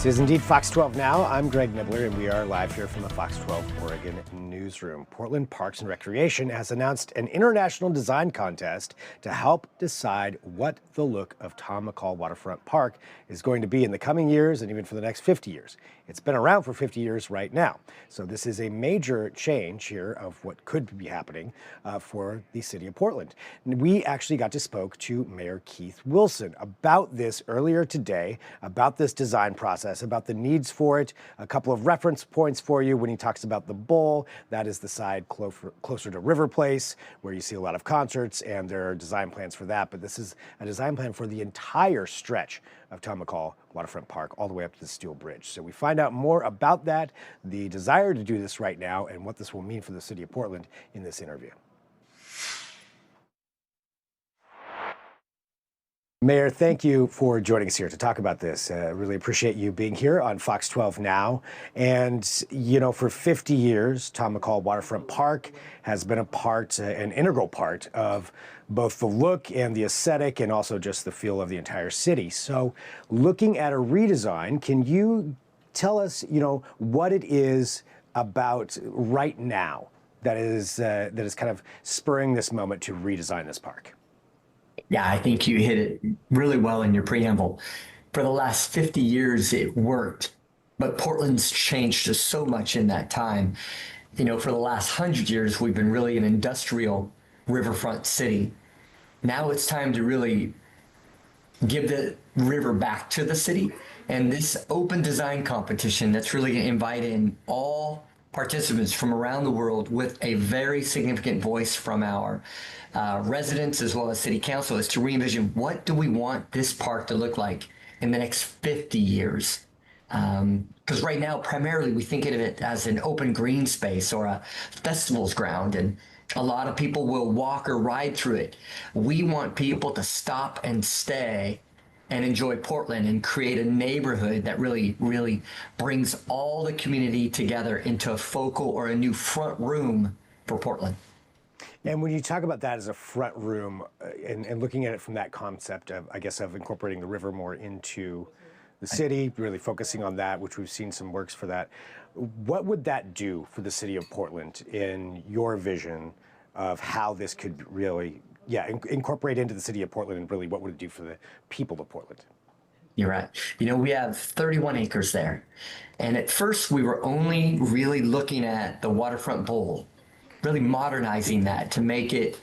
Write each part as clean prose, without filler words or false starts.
This is indeed Fox 12 Now. I'm Greg Nibbler, and we are live here from the Fox 12 Oregon newsroom. Portland Parks and Recreation has announced an international design contest to help decide what the look of Tom McCall Waterfront Park is going to be in the coming years and even for the next 50 years. It's been around for 50 years right now. So this is a major change here of what could be happening for the city of Portland. And we actually got to spoke to Mayor Keith Wilson about this earlier today, about this design process, about the needs for it. A couple of reference points for you when he talks about the bowl. That is the side closer to River Place, where you see a lot of concerts, and there are design plans for that. But this is a design plan for the entire stretch of Tom McCall Waterfront Park, all the way up to the Steel Bridge. So we find out more about that, the desire to do this right now, and what this will mean for the city of Portland in this interview. Mayor, thank you for joining us here to talk about this. Really appreciate you being here on Fox 12 Now. And, you know, for 50 years, Tom McCall Waterfront Park has been an integral part of both the look and the aesthetic and also just the feel of the entire city. So looking at a redesign, can you tell us, you know, what it is about right now that is kind of spurring this moment to redesign this park? Yeah, I think you hit it really well in your preamble. For the last 50 years, it worked, but Portland's changed just so much in that time. You know, for the last 100 years, we've been really an industrial riverfront city. Now it's time to really give the river back to the city. And this open design competition that's really going to invite in all participants from around the world with a very significant voice from our residents as well as city council is to re-envision what do we want this park to look like in the next 50 years. Because right now, primarily, we think of it as an open green space or a festival's ground, and a lot of people will walk or ride through it. We want people to stop and stay and enjoy Portland and create a neighborhood that really, really brings all the community together into a focal or a new front room for Portland. And when you talk about that as a front room and looking at it from that concept of, I guess, of incorporating the river more into the city, really focusing on that, which we've seen some works for that, what would that do for the city of Portland in your vision of how this could really, incorporate into the city of Portland, and really what would it do for the people of Portland? You're right. You know, we have 31 acres there. And at first we were only really looking at the waterfront bowl, really modernizing that to make it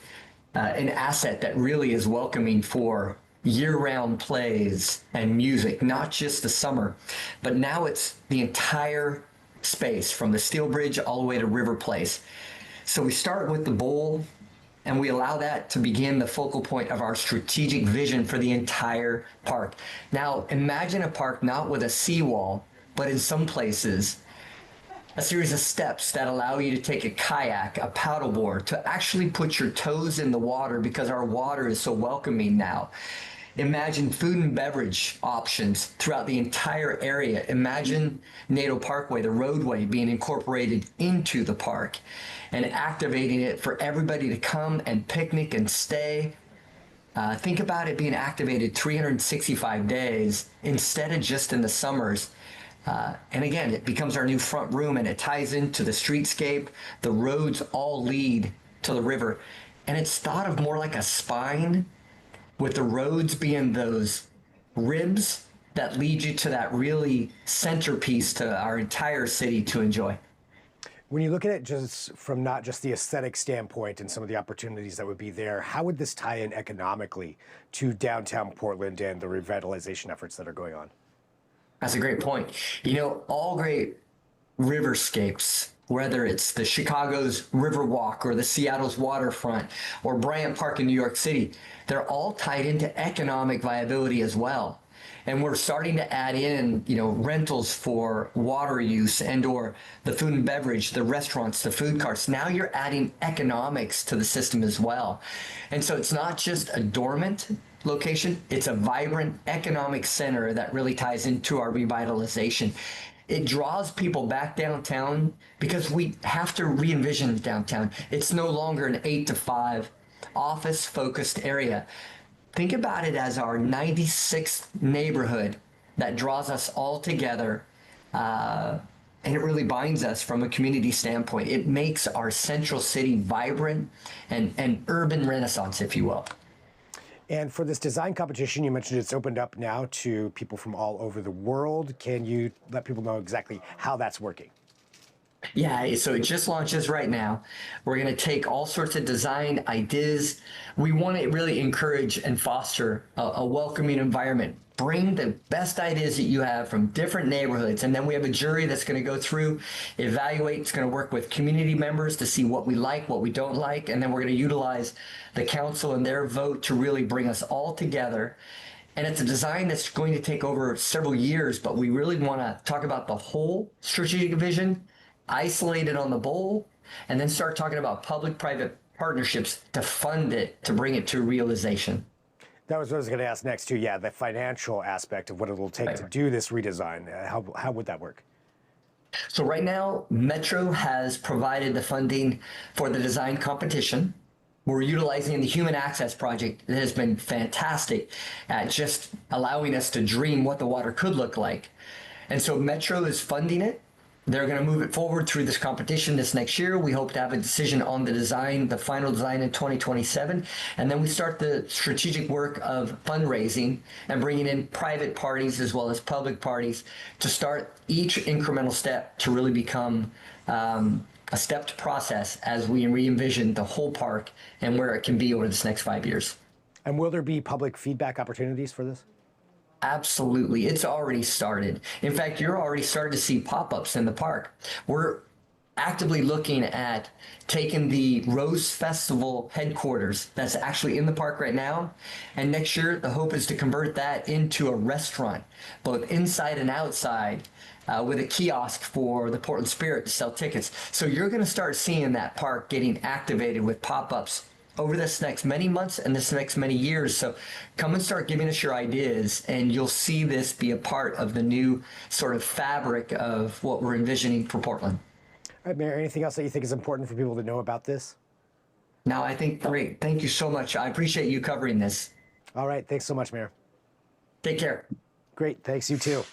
an asset that really is welcoming for year-round plays and music, not just the summer, but now it's the entire space from the Steel Bridge all the way to River Place. So we start with the bowl, and we allow that to begin the focal point of our strategic vision for the entire park. Now, imagine a park not with a seawall, but in some places, a series of steps that allow you to take a kayak, a paddleboard, to actually put your toes in the water because our water is so welcoming now. Imagine food and beverage options throughout the entire area. Imagine Nato Parkway, the roadway, being incorporated into the park and activating it for everybody to come and picnic and stay. Think about it being activated 365 days instead of just in the summers. And again, it becomes our new front room, and it ties into the streetscape. The roads all lead to the river. And it's thought of more like a spine, with the roads being those ribs that lead you to that really centerpiece to our entire city to enjoy. When you look at it just from not just the aesthetic standpoint and some of the opportunities that would be there, how would this tie in economically to downtown Portland and the revitalization efforts that are going on? That's a great point. You know, all great riverscapes, whether it's the Chicago's Riverwalk or the Seattle's Waterfront or Bryant Park in New York City, they're all tied into economic viability as well. And we're starting to add in, you know, rentals for water use and or the food and beverage, the restaurants, the food carts. Now you're adding economics to the system as well. And so it's not just a dormant location, it's a vibrant economic center that really ties into our revitalization. It draws people back downtown because we have to re-envision downtown. It's no longer an 8 to 5 office-focused area. Think about it as our 96th neighborhood that draws us all together. And it really binds us from a community standpoint. It makes our central city vibrant and urban renaissance, if you will. And for this design competition, you mentioned it's opened up now to people from all over the world. Can you let people know exactly how that's working? Yeah, so it just launches right now. We're going to take all sorts of design ideas. We want to really encourage and foster a welcoming environment. Bring the best ideas that you have from different neighborhoods. And then we have a jury that's going to go through, evaluate. It's going to work with community members to see what we like, what we don't like. And then we're going to utilize the council and their vote to really bring us all together. And it's a design that's going to take over several years, but we really want to talk about the whole strategic vision, isolate it on the bowl, and then start talking about public-private partnerships to fund it, to bring it to realization. That was what I was going to ask next, too. Yeah, the financial aspect of what it'll take to do this redesign. How would that work? So right now, Metro has provided the funding for the design competition. We're utilizing the Human Access Project that has been fantastic at just allowing us to dream what the water could look like. And so Metro is funding it. They're going to move it forward through this competition this next year. We hope to have a decision on the design, the final design in 2027. And then we start the strategic work of fundraising and bringing in private parties as well as public parties to start each incremental step to really become a stepped process as we re-envision the whole park and where it can be over this next 5 years. And will there be public feedback opportunities for this? Absolutely. It's already started. In fact, you're already starting to see pop-ups in the park. We're actively looking at taking the Rose Festival headquarters that's actually in the park right now. And next year, the hope is to convert that into a restaurant, both inside and outside, with a kiosk for the Portland Spirit to sell tickets. So you're going to start seeing that park getting activated with pop-ups over this next many months and this next many years. So come and start giving us your ideas, and you'll see this be a part of the new sort of fabric of what we're envisioning for Portland. All right, Mayor, anything else that you think is important for people to know about this? No, I think great. Thank you so much. I appreciate you covering this. All right, thanks so much, Mayor. Take care. Great, thanks, you too.